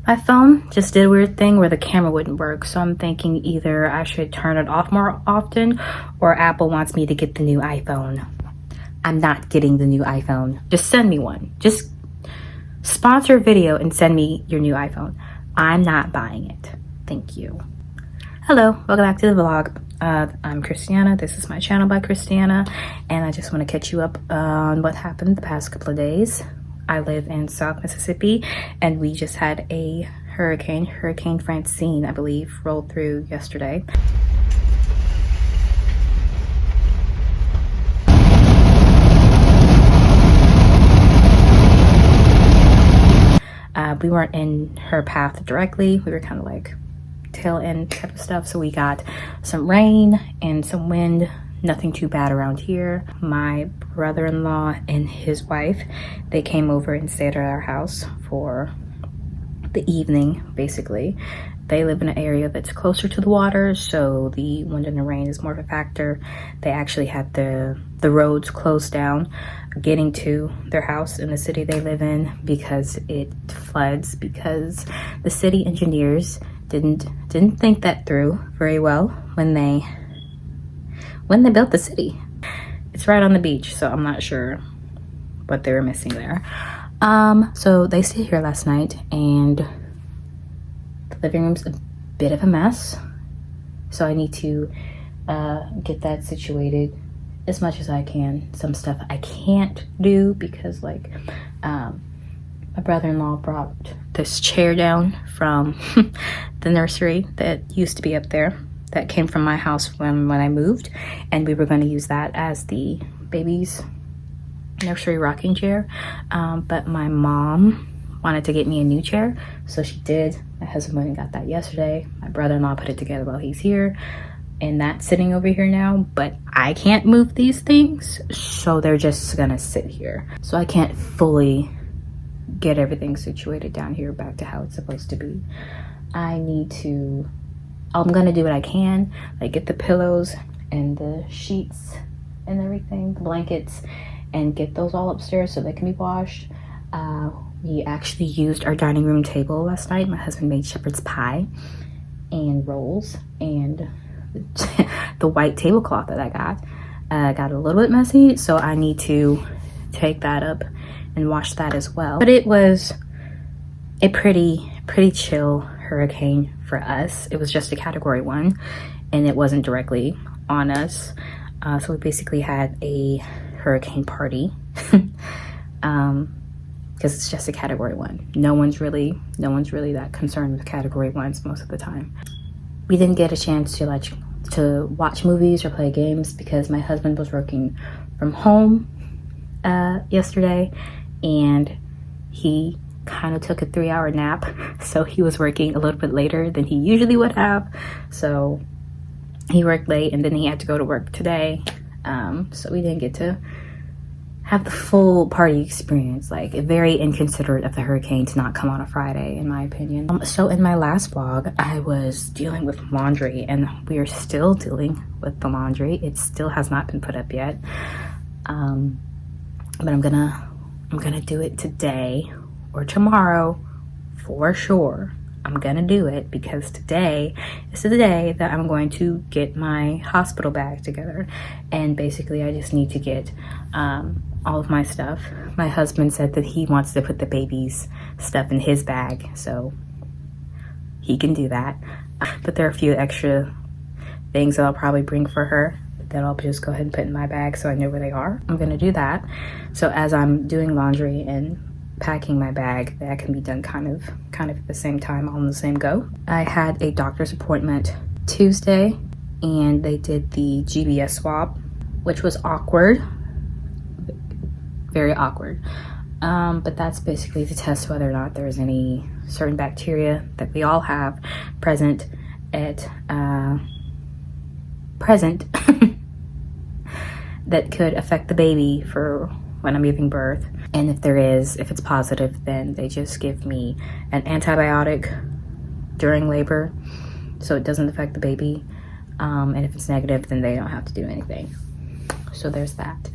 My phone just did a weird thing where the camera wouldn't work, so I'm thinking either I should turn it off more often or Apple wants me to get the new iPhone. I'm not getting the new iPhone. Just send me one. Just sponsor a video and send me your new iPhone. I'm not buying it. Thank you. Hello, welcome back to the vlog. I'm Christiana. This is my channel by Christiana, and I just want to catch you up on what happened the past couple of days. I live in South Mississippi, and we just had a Hurricane Francine, I believe, rolled through yesterday. We weren't in her path directly. We were kind of like tail end type of stuff. So we got some rain and some wind. Nothing too bad around here. My brother-in-law and his wife, they came over and stayed at our house for the evening, basically. They live in an area that's closer to the water, so the wind and the rain is more of a factor. They actually had the roads closed down getting to their house in the city they live in because it floods, because the city engineers didn't think that through very well when they built the city. It's right on the beach, so I'm not sure what they were missing there. So they stayed here last night, and the living room's a bit of a mess. So I need to get that situated as much as I can. Some stuff I can't do because like my brother-in-law brought this chair down from the nursery that used to be up there, that came from my house when I moved, and we were going to use that as the baby's nursery rocking chair, but my mom wanted to get me a new chair, so she did. My husband went and got that yesterday. My brother-in-law put it together while he's here, and that's sitting over here now, but I can't move these things, so they're just gonna sit here. So I can't fully get everything situated down here back to how it's supposed to be. I'm gonna do what I can, like get the pillows and the sheets and everything, the blankets, and get those all upstairs so they can be washed. We actually used our dining room table last night. My husband made shepherd's pie and rolls, and the white tablecloth that I got a little bit messy, so I need to take that up and wash that as well. But it was a pretty chill hurricane for us. It was just a category 1, and it wasn't directly on us. So we basically had a hurricane party because it's just a category 1. No one's really that concerned with category 1s most of the time. We didn't get a chance to watch movies or play games because my husband was working from home yesterday, and he kind of took a 3-hour nap, so he was working a little bit later than he usually would have. So he worked late, and then he had to go to work today, so we didn't get to have the full party experience. Like, very inconsiderate of the hurricane to not come on a Friday, in my opinion. So in my last vlog, I was dealing with laundry, and we are still dealing with the laundry. It still has not been put up yet, but I'm gonna do it today or tomorrow for sure. I'm gonna do it because today is the day that I'm going to get my hospital bag together, and basically I just need to get all of my stuff. My husband said that he wants to put the baby's stuff in his bag, so he can do that. But there are a few extra things that I'll probably bring for her that I'll just go ahead and put in my bag so I know where they are. I'm gonna do that. So as I'm doing laundry and packing my bag, that can be done kind of at the same time, all in the same go. I had a doctor's appointment Tuesday, and they did the GBS swab, which was awkward, very awkward. But that's basically to test whether or not there is any certain bacteria that we all have present that could affect the baby for when I'm giving birth. And if it's positive, then they just give me an antibiotic during labor so it doesn't affect the baby. And if it's negative, then they don't have to do anything. So there's that.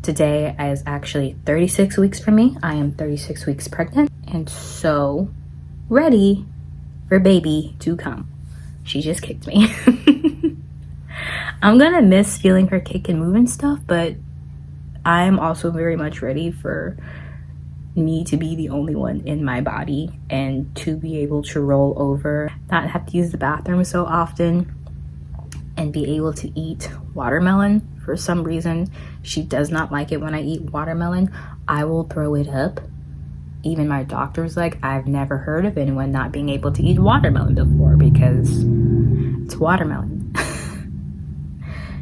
Today is actually 36 weeks for me. I am 36 weeks pregnant, and so ready for baby to come. She just kicked me. I'm gonna miss feeling her kick and move and stuff, but I'm also very much ready for me to be the only one in my body and to be able to roll over, not have to use the bathroom so often, and be able to eat watermelon. For some reason, she does not like it when I eat watermelon. I will throw it up. Even my doctor's like, I've never heard of anyone not being able to eat watermelon before because it's watermelon.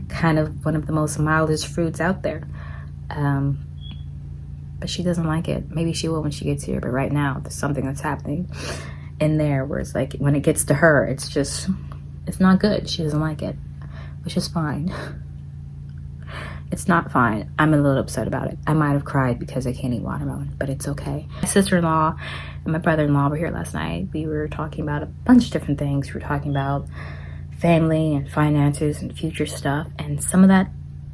Kind of one of the most mildest fruits out there. But she doesn't like it. Maybe she will when she gets here, but right now there's something that's happening in there where it's like when it gets to her, it's not good. She doesn't like it, which is fine. It's not fine. I'm a little upset about it. I might have cried because I can't eat watermelon, but it's okay. My sister-in-law and my brother-in-law were here last night. We were talking about a bunch of different things. We were talking about family and finances and future stuff, and some of that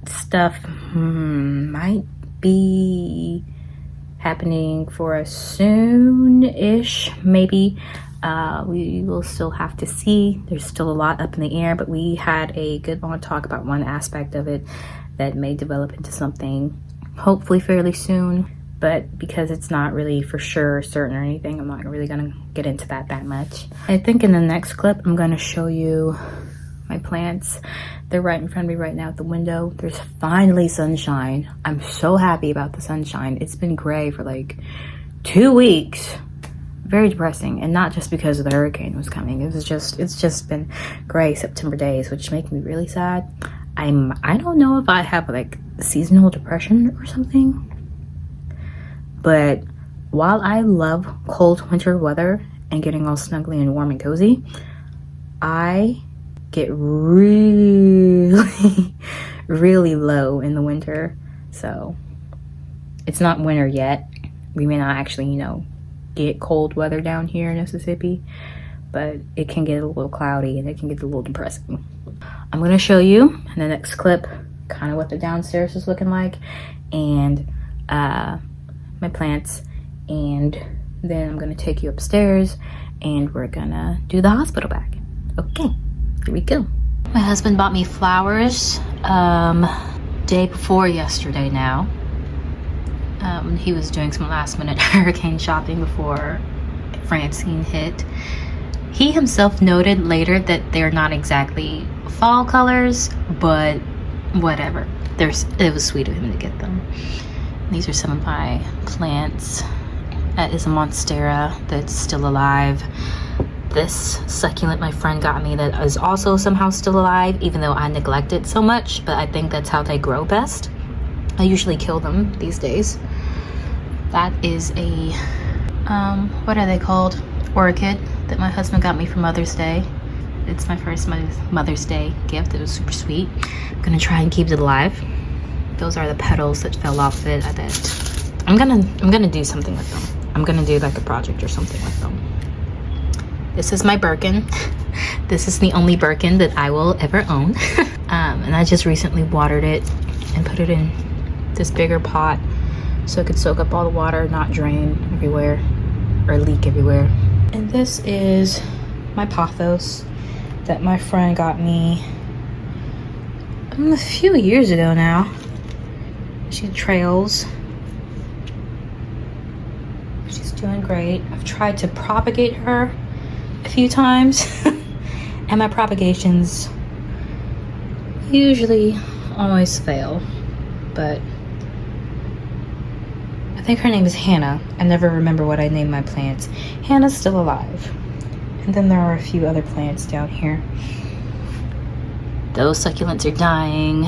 stuff might be happening for us soon-ish, maybe. We will still have to see. There's still a lot up in the air, but we had a good long talk about one aspect of it that may develop into something hopefully fairly soon, but because it's not really for sure certain or anything, I'm not really gonna get into that much. I think in the next clip I'm gonna show you my plants. They're right in front of me right now at the window. There's finally sunshine. I'm so happy about the sunshine. It's been gray for like 2 weeks. Very depressing, and not just because of the hurricane was coming. It's just been gray September days, which make me really sad. I don't know if I have like seasonal depression or something, but while I love cold winter weather and getting all snuggly and warm and cozy, I get really really low in the winter. So it's not winter yet. We may not actually, get cold weather down here in Mississippi, but it can get a little cloudy and it can get a little depressing. I'm going to show you in the next clip kind of what the downstairs is looking like and my plants, and then I'm going to take you upstairs and we're going to do the hospital bag. Okay, here we go. My husband bought me flowers day before yesterday now. He was doing some last minute hurricane shopping before Francine hit. He himself noted later that they're not exactly fall colors, but whatever. It was sweet of him to get them. These are some of my plants. That is a monstera that's still alive. This succulent my friend got me that is also somehow still alive, even though I neglect it so much, but I think that's how they grow best. I usually kill them these days. That is a, what are they called? Orchid that my husband got me for Mother's Day. It's my first Mother's Day gift. It was super sweet. I'm gonna try and keep it alive. Those are the petals that fell off it. I bet I'm gonna do something with them. I'm gonna do like a project or something with them. This is my Birkin. This is the only Birkin that I will ever own. And I just recently watered it and put it in this bigger pot so it could soak up all the water, not drain everywhere or leak everywhere. And this is my pothos that my friend got me a few years ago now. She trails. She's doing great. I've tried to propagate her a few times and my propagations usually always fail, but I think her name is Hannah. I never remember what I named my plants. Hannah's still alive. And then there are a few other plants down here. Those succulents are dying.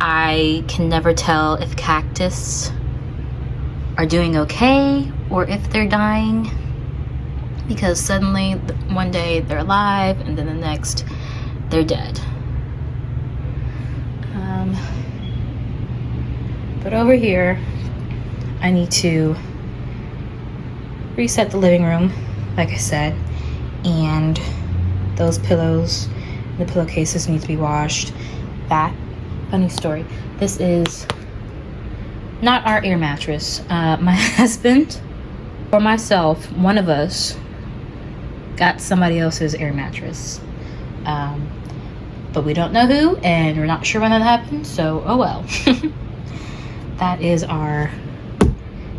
I can never tell if cactus are doing okay or if they're dying, because suddenly one day they're alive and then the next they're dead. But over here, I need to reset the living room, like I said, and those pillows, the pillowcases need to be washed. Funny story, this is not our air mattress. My husband For myself, one of us got somebody else's air mattress. But we don't know who, and we're not sure when that happened, so oh well. That is our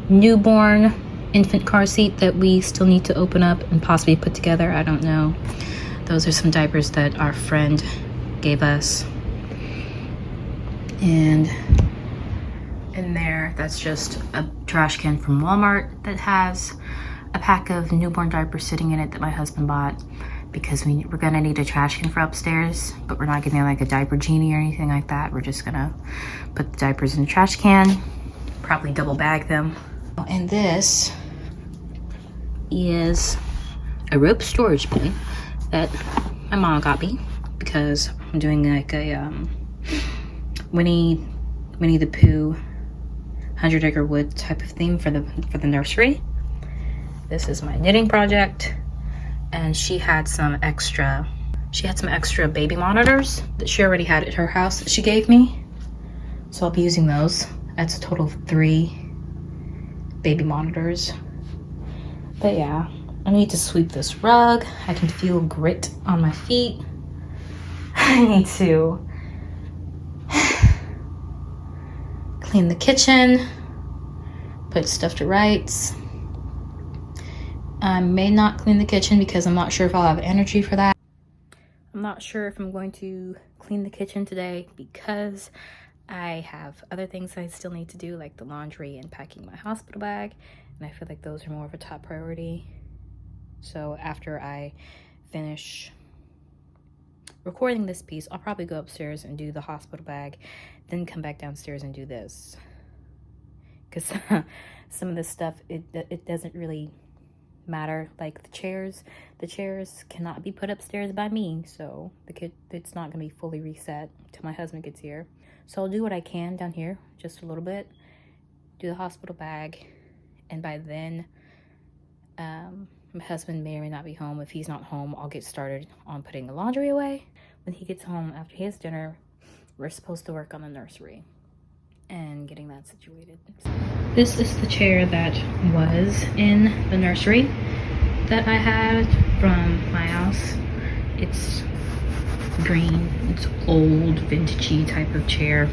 newborn infant car seat that we still need to open up and possibly put together. I don't know. Those are some diapers that our friend gave us. And in there, that's just a trash can from Walmart that has a pack of newborn diapers sitting in it that my husband bought, because we're gonna need a trash can for upstairs, but we're not getting like a diaper genie or anything like that. We're just gonna put the diapers in the trash can, probably double bag them. And this is a rope storage bin that my mom got me because I'm doing like a Winnie the Pooh 100 Acre Wood type of theme for the nursery. This is my knitting project, and she had some extra baby monitors that she already had at her house that she gave me, so I'll be using those. That's a total of 3 baby monitors. But yeah, I need to sweep this rug. I can feel grit on my feet. I need to clean the kitchen, put stuff to rights. I may not clean the kitchen because I'm not sure if I'll have energy for that. I'm not sure if I'm going to clean the kitchen today because I have other things I still need to do, like the laundry and packing my hospital bag, and I feel like those are more of a top priority. So after I finish recording this piece, I'll probably go upstairs and do the hospital bag, then come back downstairs and do this, because some of this stuff, it doesn't really matter. Like the chairs cannot be put upstairs by me, so it's not gonna be fully reset till my husband gets here. So I'll do what I can down here, just a little bit, do the hospital bag, and by then my husband may or may not be home. If he's not home, I'll get started on putting the laundry away. When he gets home after his dinner, we're supposed to work on the nursery and getting that situated. This is the chair that was in the nursery that I had from my house. It's green, it's old, vintagey type of chair.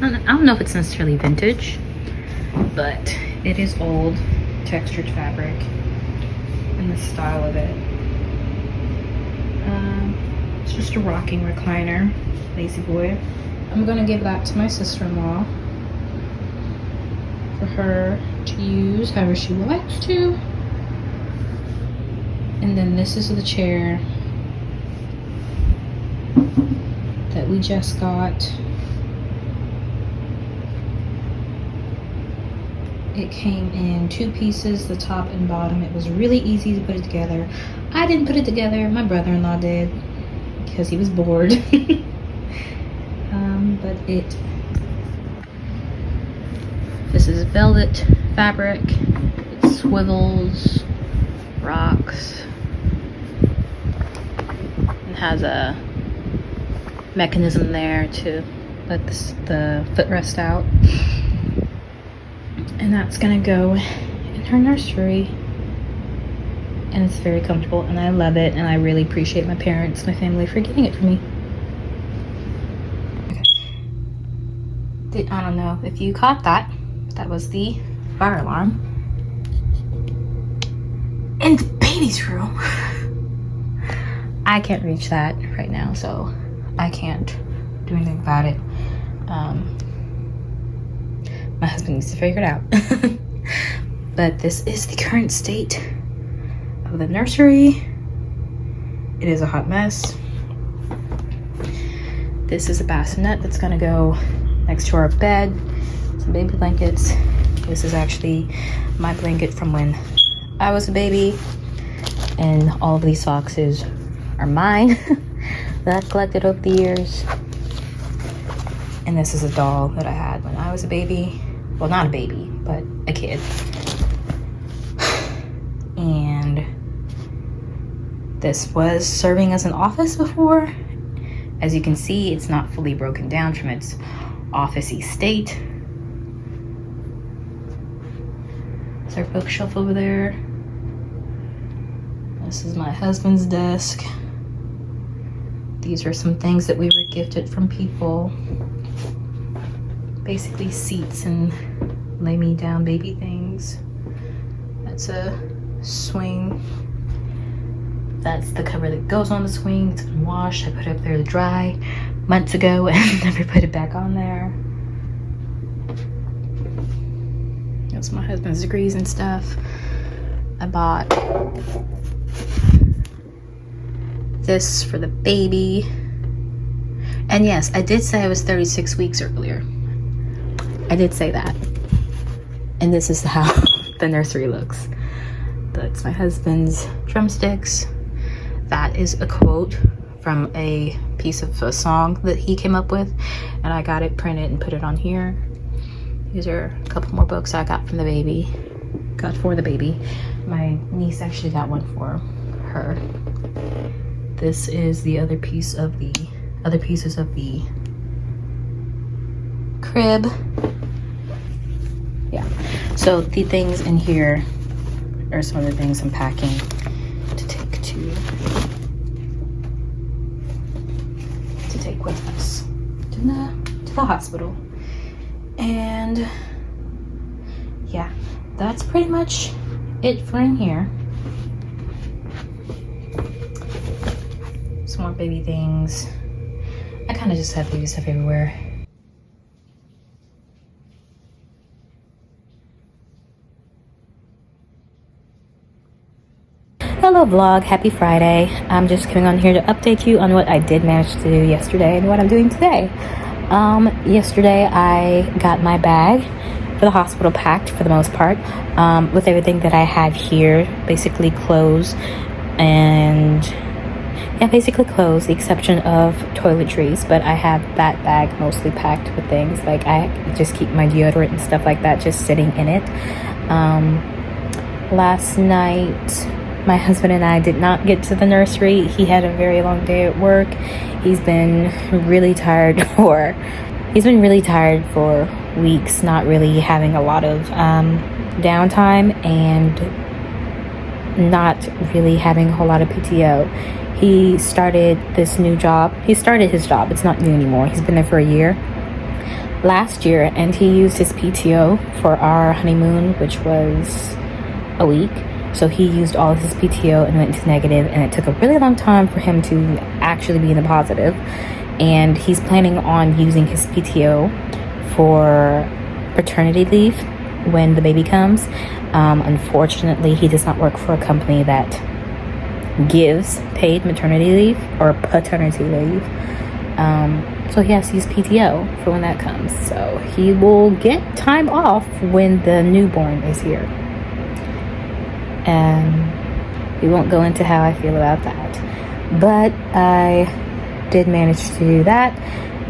I don't know if it's necessarily vintage, but it is old, textured fabric, and the style of it. It's just a rocking recliner, lazy boy. I'm gonna give that to my sister-in-law for her to use however she likes to. And then this is the chair that we just got. It came in 2 pieces, the top and bottom. It was really easy to put it together. I didn't put it together, my brother-in-law did, because he was bored. But this is velvet fabric. It swivels, rocks, and has a mechanism there to let the footrest out. And that's gonna go in her nursery, and it's very comfortable, and I love it, and I really appreciate my parents, my family, for getting it for me. I don't know if you caught that. That was the fire alarm in the baby's room. I can't reach that right now, so I can't do anything about it. My husband needs to figure it out. But this is the current state of the nursery. It is a hot mess. This is a bassinet that's gonna go next to our bed. Some baby blankets. This is actually my blanket from when I was a baby, and all of these boxes are mine that I've collected over the years. And this is a doll that I had when I was a baby. Well, not a baby, but a kid. And this was serving as an office before. As you can see, it's not fully broken down from its office-y state. There's our bookshelf over there. This is my husband's desk. These are some things that we were gifted from people. Basically seats and lay me down baby things. That's a swing. That's the cover that goes on the swing. It's been washed. I put it up there to dry months ago and never put it back on there. That's my husband's degrees and stuff. I bought this for the baby. And yes, I did say I was 36 weeks earlier. I did say that. And this is how the nursery looks. That's my husband's drumsticks. That is a quote from a piece of a song that he came up with, and I got it printed and put it on here. These are a couple more books I got from the baby. Got for the baby. My niece actually got one for her. This is the other piece of the other pieces of the crib. Yeah. So the things in here are some of the things I'm packing to take with us to the hospital. And yeah, that's pretty much it for in here. Some more baby things. I kind of just have baby stuff everywhere. Hello vlog, happy Friday. I'm just coming on here to update you on what I did manage to do yesterday and what I'm doing today. Yesterday I got my bag for the hospital packed for the most part, with everything that I have here, basically clothes and basically clothes, the exception of toiletries, but I have that bag mostly packed with things. Like I just keep my deodorant and stuff like that just sitting in it. Last night my husband and I did not get to the nursery. He had a very long day at work. He's been really tired for weeks, not really having a lot of downtime and not really having a whole lot of PTO. He started this new job. He started his job. It's not new anymore. He's been there for a year. Last year, and he used his PTO for our honeymoon, which was a week. So he used all of his PTO and went into negative, and it took a really long time for him to actually be in the positive. And he's planning on using his PTO for paternity leave when the baby comes. Unfortunately, he does not work for a company that gives paid maternity leave or paternity leave. So he has to use PTO for when that comes. So he will get time off when the newborn is here. And we won't go into how I feel about that. But I did manage to do that.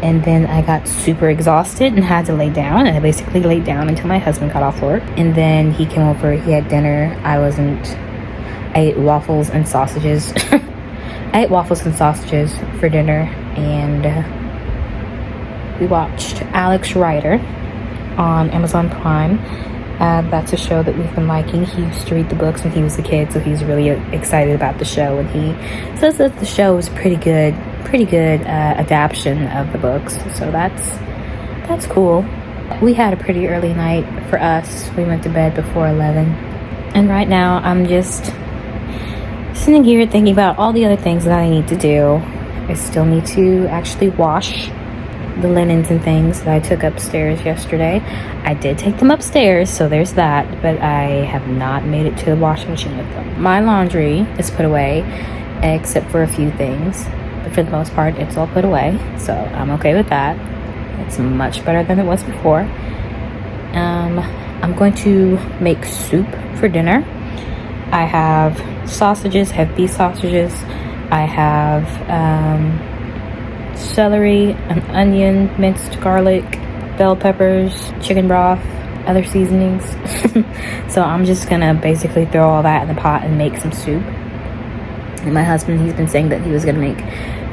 And then I got super exhausted and had to lay down. And I basically laid down until my husband got off work. And then he came over, he had dinner. I ate waffles and sausages. I ate waffles and sausages for dinner. And we watched Alex Rider on Amazon Prime. That's a show that we've been liking. He used to read the books when he was a kid, so he's really excited about the show, and he says that the show is pretty good adaptation of the books, so that's cool. We had a pretty early night for us. We went to bed before 11, and right now I'm just sitting here thinking about all the other things that I need to do. I still need to actually wash the linens and things that I took upstairs yesterday. I did take them upstairs, so there's that, but I have not made it to the washing machine with them. My laundry is put away, except for a few things, but for the most part it's all put away, so I'm okay with that. It's much better than it was before. I'm going to make soup for dinner. I have sausages, I have beef sausages, I have celery, an onion, minced garlic, bell peppers, chicken broth, other seasonings. So I'm just gonna basically throw all that in the pot and make some soup. And my husband, he's been saying that he was gonna make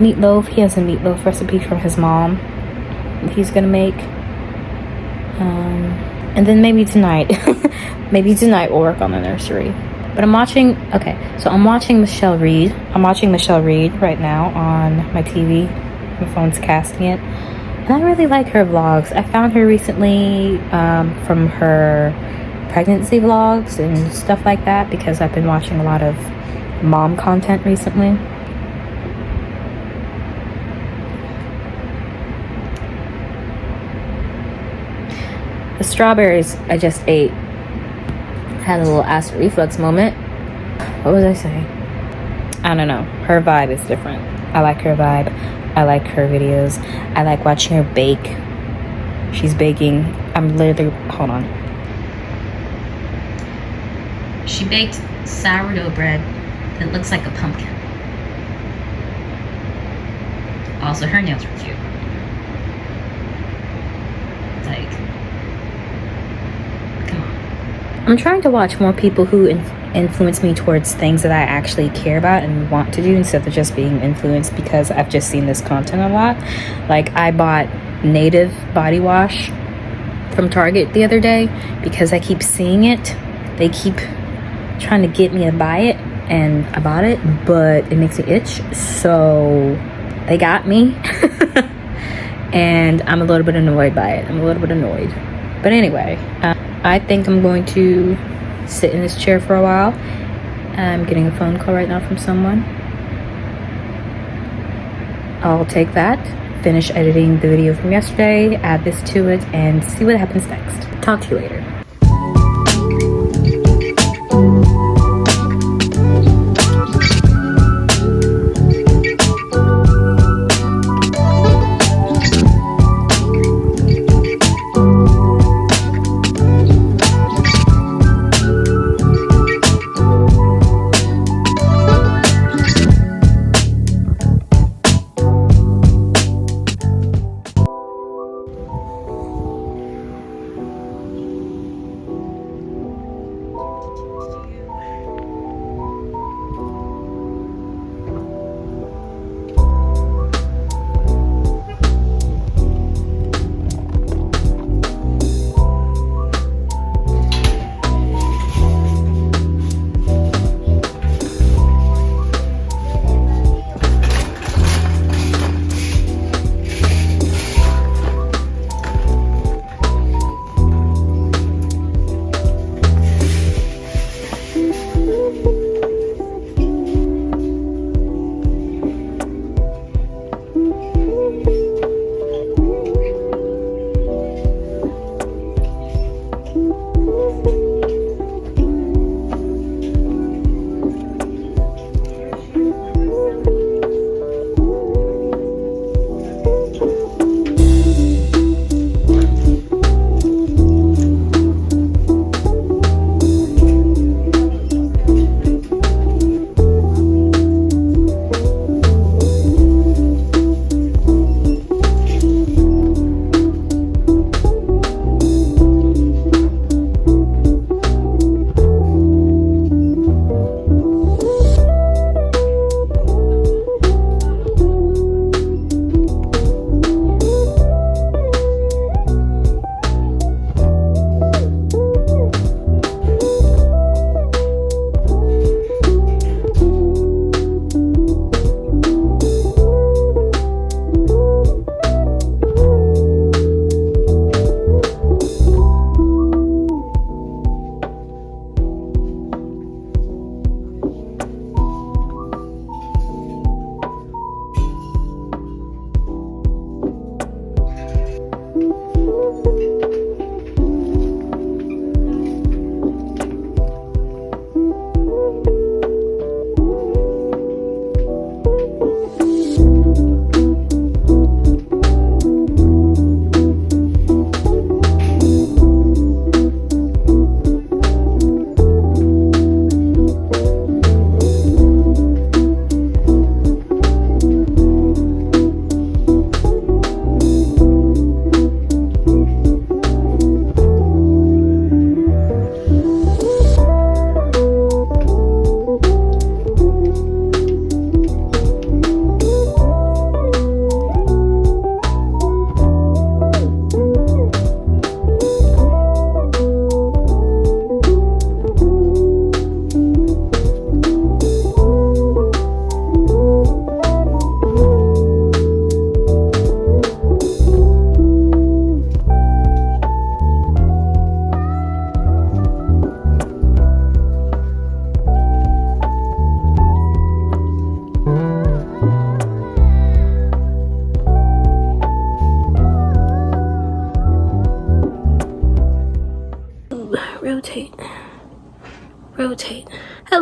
meatloaf. He has a meatloaf recipe from his mom. He's gonna make And then maybe tonight, maybe tonight we'll work on the nursery. But I'm watching, okay, so I'm watching Michelle Reed. I'm watching Michelle Reed right now on my TV. My phone's casting it. And I really like her vlogs. I found her recently from her pregnancy vlogs and stuff like that, because I've been watching a lot of mom content recently. The strawberries I just ate had a little acid reflux moment. What was I saying? I don't know. Her vibe is different. I like her vibe. I like her videos. I like watching her bake. She's baking. I'm literally, hold on. She baked sourdough bread that looks like a pumpkin. Also, her nails were cute. Like, come on. I'm trying to watch more people who influence me towards things that I actually care about and want to do, instead of just being influenced because I've just seen this content a lot. Like, I bought Native body wash from Target the other day because I keep seeing it. They keep trying to get me to buy it, and I bought it, but it makes me itch, so they got me. And I'm a little bit annoyed by it. I'm a little bit annoyed. But anyway, I think I'm going to sit in this chair for a while. I'm getting a phone call right now from someone. I'll take that, finish editing the video from yesterday, add this to it, and see what happens next. Talk to you later.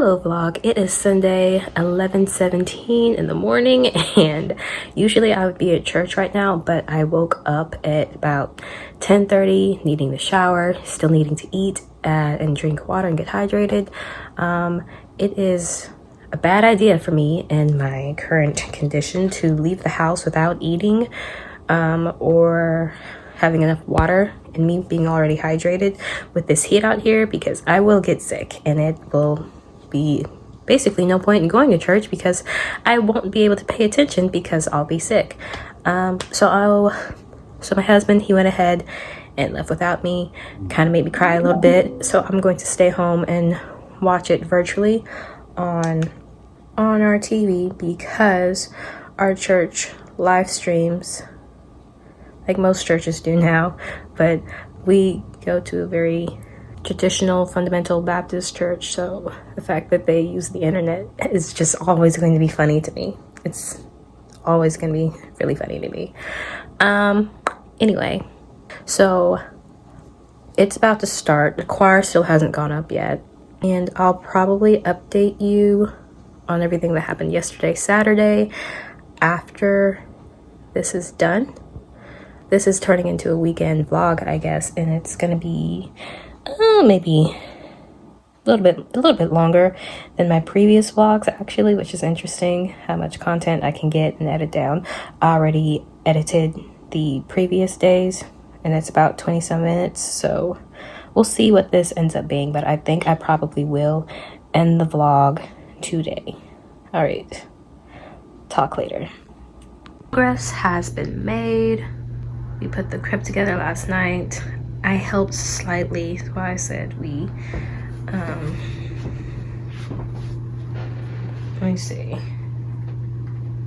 Hello vlog, it is Sunday 11:17 in the morning, and usually I would be at church right now, but I woke up at about 10:30 needing to shower, still needing to eat and drink water and get hydrated. It is a bad idea for me in my current condition to leave the house without eating or having enough water, and me being already hydrated with this heat out here, because I will get sick and it will be basically no point in going to church because I won't be able to pay attention because I'll be sick. So my husband, he went ahead and left without me, kind of made me cry a little bit. So I'm going to stay home and watch it virtually on our TV, because our church live streams like most churches do now, but we go to a very traditional fundamental Baptist church, so the fact that they use the internet is just always going to be funny to me. It's always going to be really funny to me. Anyway, so it's about to start. The choir still hasn't gone up yet, and I'll probably update you on everything that happened yesterday, Saturday, after this is done. This is turning into a weekend vlog, I guess, and it's gonna be maybe a little bit longer than my previous vlogs, actually, which is interesting how much content I can get and edit down. I already edited the previous days, and it's about 20-some minutes, so we'll see what this ends up being, but I think I probably will end the vlog today. All right, talk later. Progress has been made. We put the crib together last night. I helped slightly, that's why I said we. Let me see.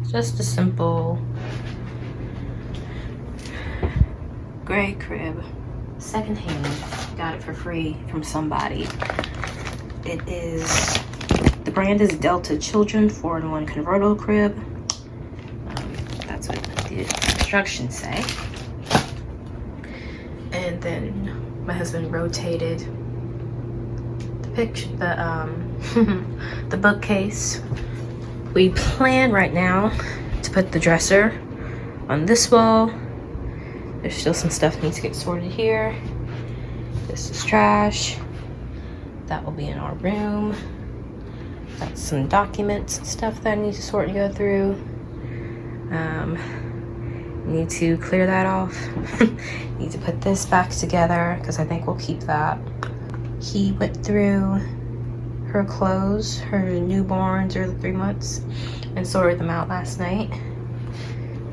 Just a simple gray crib, secondhand. Got it for free from somebody. It is, the brand is Delta Children 4-in-1 convertible crib. That's what the instructions say. And then my husband rotated the picture, the bookcase. We plan right now to put the dresser on this wall. There's still some stuff that needs to get sorted here. This is trash. That will be in our room. That's some documents and stuff that I need to sort and go through. Need to clear that off. Need to put this back together because I think we'll keep that. He went through her clothes, her newborns, or 3 months, and sorted them out last night,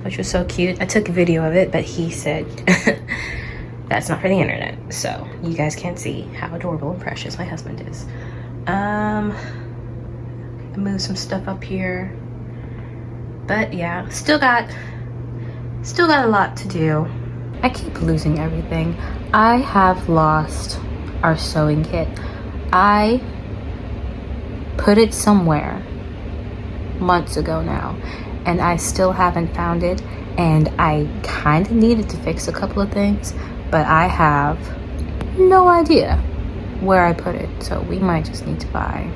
which was so cute. I took a video of it, but he said that's not for the internet, so you guys can't see how adorable and precious my husband is. I moved some stuff up here, but yeah, still got a lot to do. I keep losing everything. I have lost our sewing kit. I put it somewhere months ago now, and I still haven't found it, and I kind of needed to fix a couple of things, but I have no idea where I put it, so we might just need to buy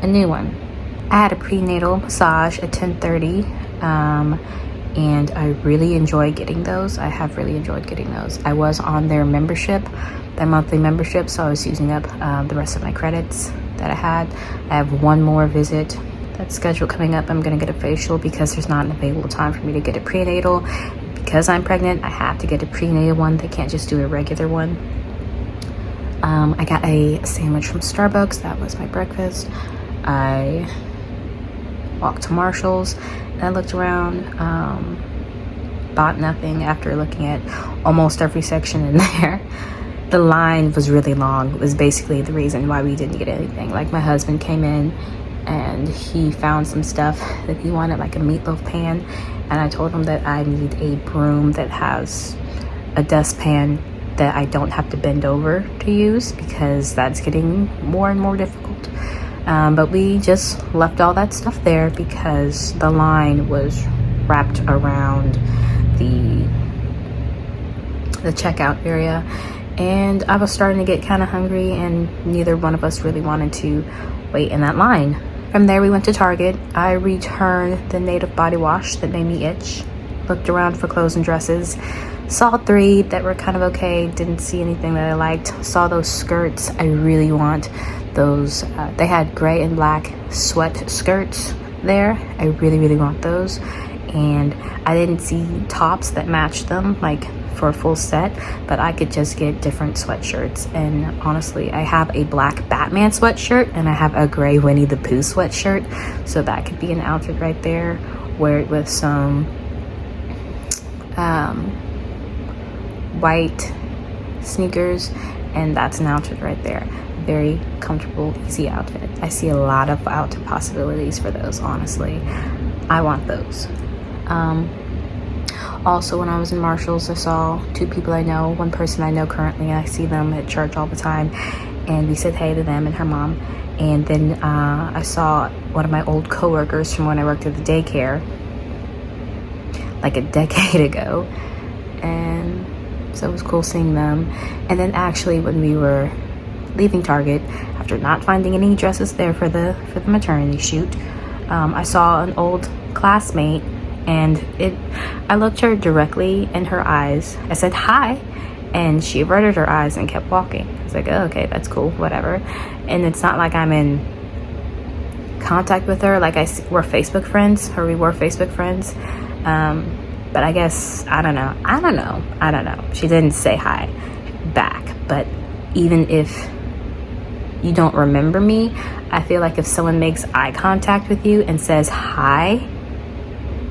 a new one. I had a prenatal massage at 10:30, and I really enjoyed getting those. I have really enjoyed getting those. I was on their membership, their monthly membership, so I was using up the rest of my credits that I had. I have one more visit that's scheduled coming up. I'm gonna get a facial because there's not an available time for me to get a prenatal. Because I'm pregnant, I have to get a prenatal one. They can't just do a regular one. I got a sandwich from Starbucks. That was my breakfast. I walked to Marshall's and I looked around, bought nothing after looking at almost every section in there. The line was really long. It was basically the reason why we didn't get anything. Like, my husband came in and he found some stuff that he wanted, like a meatloaf pan, and I told him that I need a broom that has a dustpan that I don't have to bend over to use, because that's getting more and more difficult. But we just left all that stuff there because the line was wrapped around the checkout area, and I was starting to get kind of hungry, and neither one of us really wanted to wait in that line. From there we went to Target. I returned the Native body wash that made me itch. Looked around for clothes and dresses. Saw 3 that were kind of okay. Didn't see anything that I liked. Saw those skirts. I really want those. They had gray and black sweat skirts there. I really want those. And I didn't see tops that matched them, like for a full set, but I could just get different sweatshirts. And honestly, I have a black Batman sweatshirt and I have a gray Winnie the Pooh sweatshirt, so that could be an outfit right there. Wear it with some white sneakers, and that's an outfit right there. Very comfortable, easy outfit. I see a lot of outfit possibilities for those, honestly. I want those. Also, when I was in Marshall's, I saw 2 people I know. One person I know currently, I see them at church all the time, and we said hey to them and her mom. And then I saw one of my old coworkers from when I worked at the daycare like a decade ago, and so it was cool seeing them. And then actually when we were leaving Target, after not finding any dresses there for the maternity shoot, I saw an old classmate, and I looked her directly in her eyes. I said hi, and she averted her eyes and kept walking. I was like, oh, okay, that's cool, whatever. And it's not like I'm in contact with her, like we're Facebook friends, or we were Facebook friends. But I guess, I don't know. She didn't say hi back. But even if you don't remember me, I feel like if someone makes eye contact with you and says hi,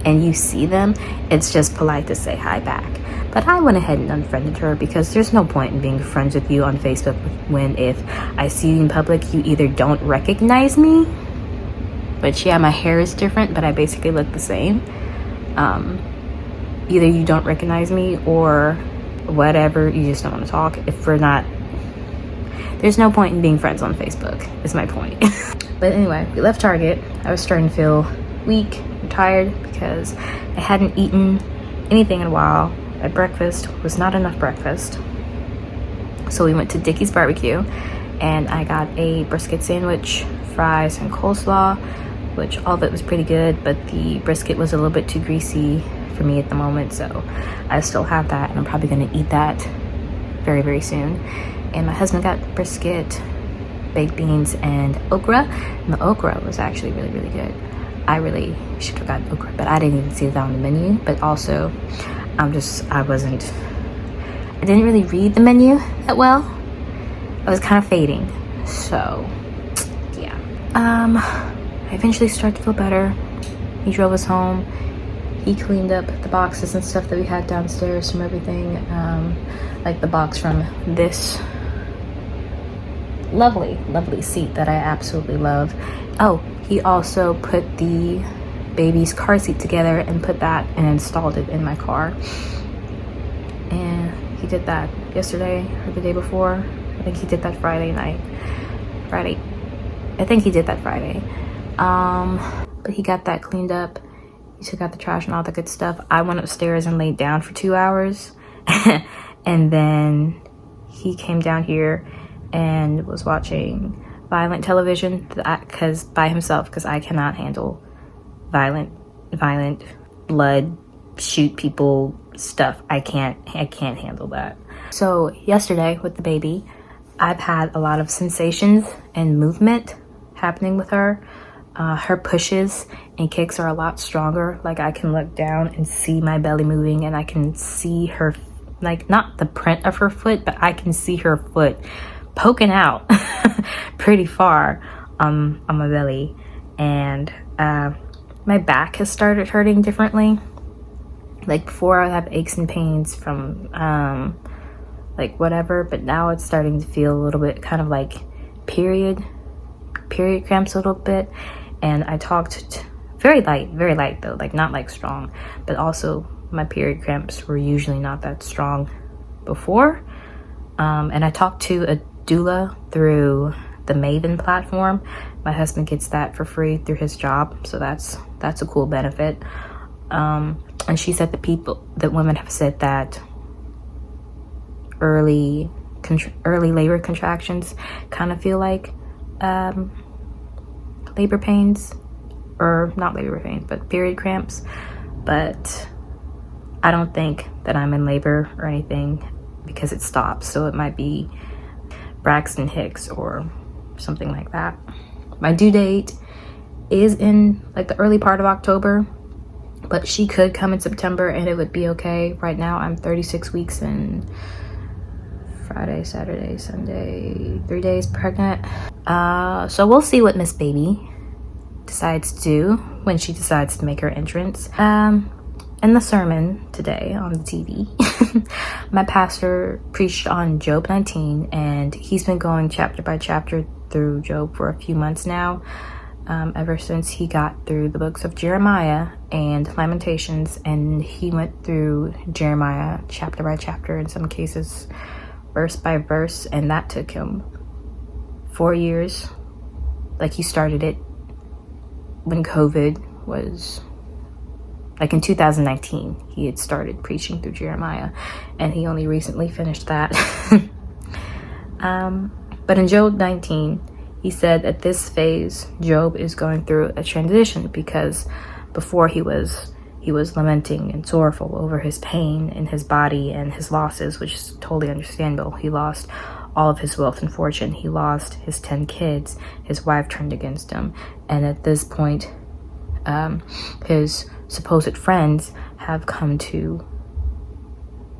and you see them, it's just polite to say hi back. But I went ahead and unfriended her, because there's no point in being friends with you on Facebook when if I see you in public, you either don't recognize me, which yeah, my hair is different, but I basically look the same. Either you don't recognize me or whatever, you just don't want to talk. If we're not, there's no point in being friends on Facebook, is my point. But anyway, we left Target. I was starting to feel weak and tired because I hadn't eaten anything in a while. My breakfast was not enough breakfast. So we went to Dickey's Barbecue, and I got a brisket sandwich, fries, and coleslaw, which all of it was pretty good, but the brisket was a little bit too greasy for me at the moment, so I still have that, and I'm probably going to eat that very, very soon. And my husband got brisket, baked beans, and okra, and the okra was actually really, really good. I really should have gotten okra, but I didn't even see that on the menu. But also, I didn't really read the menu that well. I was kind of fading, so yeah. I eventually started to feel better. He drove us home. He cleaned up the boxes and stuff that we had downstairs from everything, like the box from this lovely seat that I absolutely love. Oh, he also put the baby's car seat together and put that and installed it in my car. And he did that yesterday or the day before. I think he did that Friday. I think he did that Friday. But he got that cleaned up. He took out the trash and all that good stuff. I went upstairs and laid down for 2 hours. And then he came down here and was watching violent television by himself, because I cannot handle violent blood, shoot people stuff. I can't handle that. So yesterday with the baby, I've had a lot of sensations and movement happening with her. Her pushes and kicks are a lot stronger. Like, I can look down and see my belly moving, and I can see her, like, not the print of her foot, but I can see her foot poking out pretty far on my belly. And my back has started hurting differently. Like, before I would have aches and pains from like whatever, but now it's starting to feel a little bit kind of like period cramps a little bit. And I talked very light though, like not like strong, but also my period cramps were usually not that strong before. And I talked to a doula through the Maven platform. My husband gets that for free through his job, so that's a cool benefit. And she said that women have said that early labor contractions kind of feel like labor pains, or not labor pains, but period cramps. But I don't think that I'm in labor or anything because it stops. So it might be Braxton Hicks or something like that. My due date is in like the early part of October, but she could come in September and it would be okay. Right now I'm 36 weeks and Friday, Saturday, Sunday, 3 days pregnant. So we'll see what Miss Baby decides to do when she decides to make her entrance. In the sermon today on the TV, my pastor preached on Job 19, and he's been going chapter by chapter through Job for a few months now, ever since he got through the books of Jeremiah and Lamentations, and he went through Jeremiah chapter by chapter, in some cases verse by verse, and that took him 4 years. Like, he started it when COVID was, like in 2019, he had started preaching through Jeremiah, and he only recently finished that. But in Job 19, he said at this phase, Job is going through a transition, because before he was lamenting and sorrowful over his pain in his body and his losses, which is totally understandable. He lost all of his wealth and fortune. He lost his 10 kids. His wife turned against him. And at this point, his supposed friends have come to,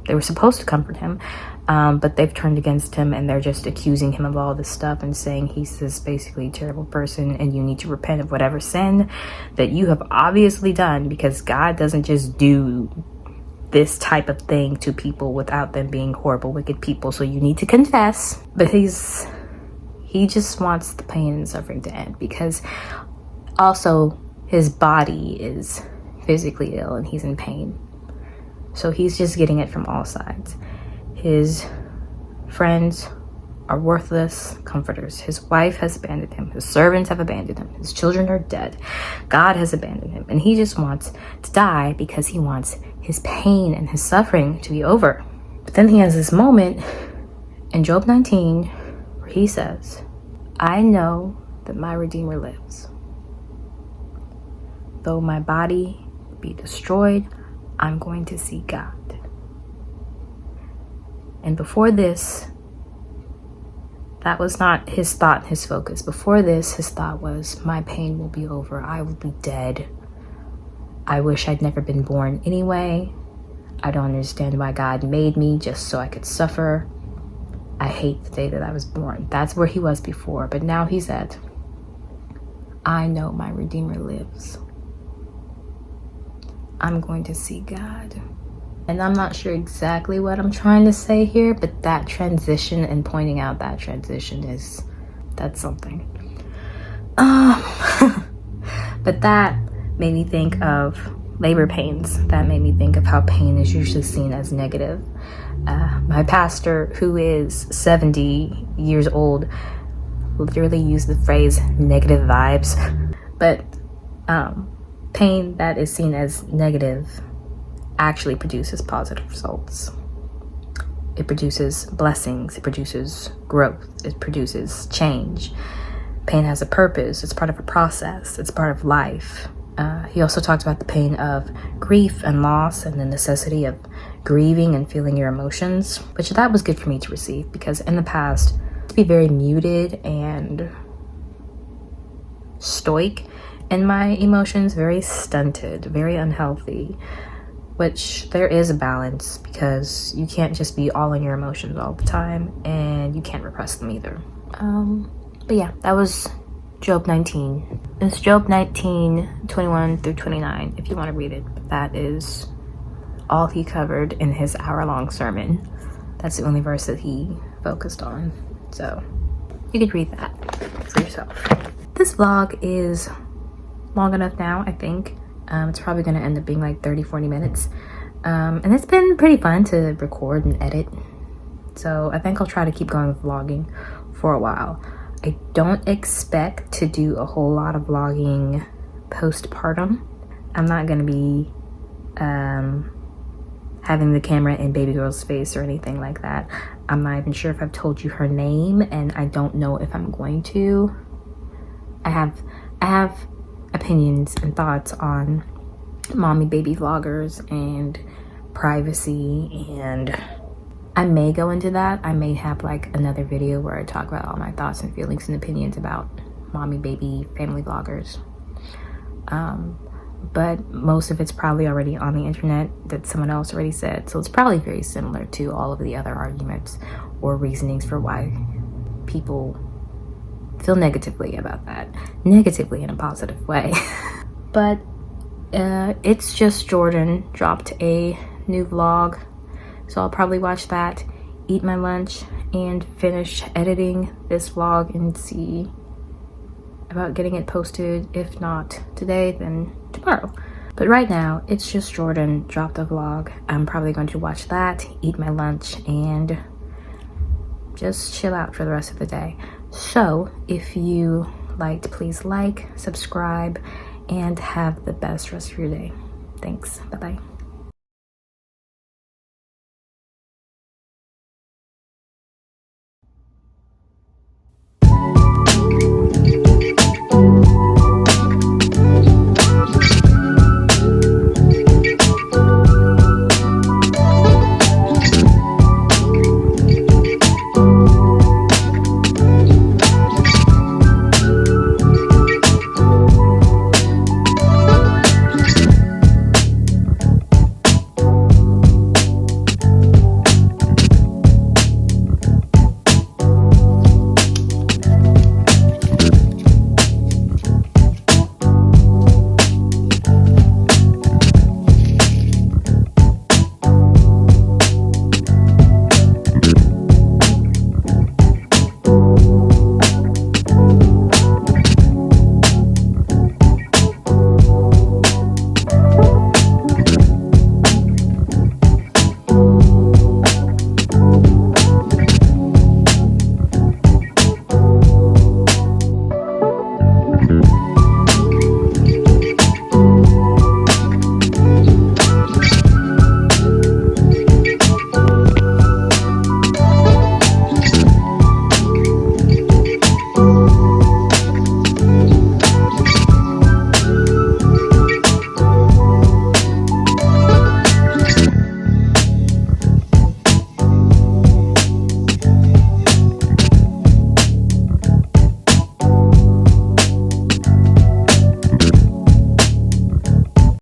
they were supposed to comfort him, but they've turned against him, and they're just accusing him of all this stuff and saying he's this basically terrible person and you need to repent of whatever sin that you have obviously done, because God doesn't just do this type of thing to people without them being horrible, wicked people. So you need to confess. But he just wants the pain and suffering to end, because also his body is physically ill and he's in pain. So he's just getting it from all sides. His friends are worthless comforters. His wife has abandoned him. His servants have abandoned him. His children are dead. God has abandoned him. And he just wants to die because he wants his pain and his suffering to be over. But then he has this moment in Job 19 where he says, I know that my Redeemer lives. Though my body be destroyed, I'm going to see God. And before this, that was not his thought, his focus. Before this, his thought was, my pain will be over. I will be dead. I wish I'd never been born anyway. I don't understand why God made me just so I could suffer. I hate the day that I was born. That's where he was before. But now he said, I know my Redeemer lives. I'm going to see God. And I'm not sure exactly what I'm trying to say here, but that transition and pointing out that transition that's something. But that made me think of labor pains. That made me think of how pain is usually seen as negative. My pastor, who is 70 years old, literally used the phrase negative vibes. But pain that is seen as negative actually produces positive results. It produces blessings. It produces growth. It produces change. Pain has a purpose. It's part of a process. It's part of life. He also talked about the pain of grief and loss and the necessity of grieving and feeling your emotions, which that was good for me to receive, because in the past, to be very muted and stoic in my emotions, very stunted, very unhealthy, which there is a balance, because you can't just be all in your emotions all the time, and you can't repress them either. But yeah, that was Job 19. It's Job 19, 21 through 29, if you want to read it. But that is all he covered in his hour-long sermon. That's the only verse that he focused on. So you could read that for yourself. This vlog is long enough now, I think. It's probably going to end up being like 30-40 minutes. And it's been pretty fun to record and edit. So I think I'll try to keep going with vlogging for a while. I don't expect to do a whole lot of vlogging postpartum. I'm not going to be having the camera in baby girl's face or anything like that. I'm not even sure if I've told you her name, and I don't know if I'm going to. I I have opinions and thoughts on mommy baby vloggers and privacy, and I may go into that. I may have like another video where I talk about all my thoughts and feelings and opinions about mommy baby family vloggers. But most of it's probably already on the internet that someone else already said, so it's probably very similar to all of the other arguments or reasonings for why people feel negatively about that. Negatively in a positive way. But it's just Jordan dropped a new vlog, so I'll probably watch that, eat my lunch, and finish editing this vlog and see about getting it posted. If not today, then tomorrow. But right now, it's just Jordan dropped a vlog. I'm probably going to watch that, eat my lunch, and just chill out for the rest of the day. So if you liked, please like, subscribe, and have the best rest of your day. Thanks. Bye-bye.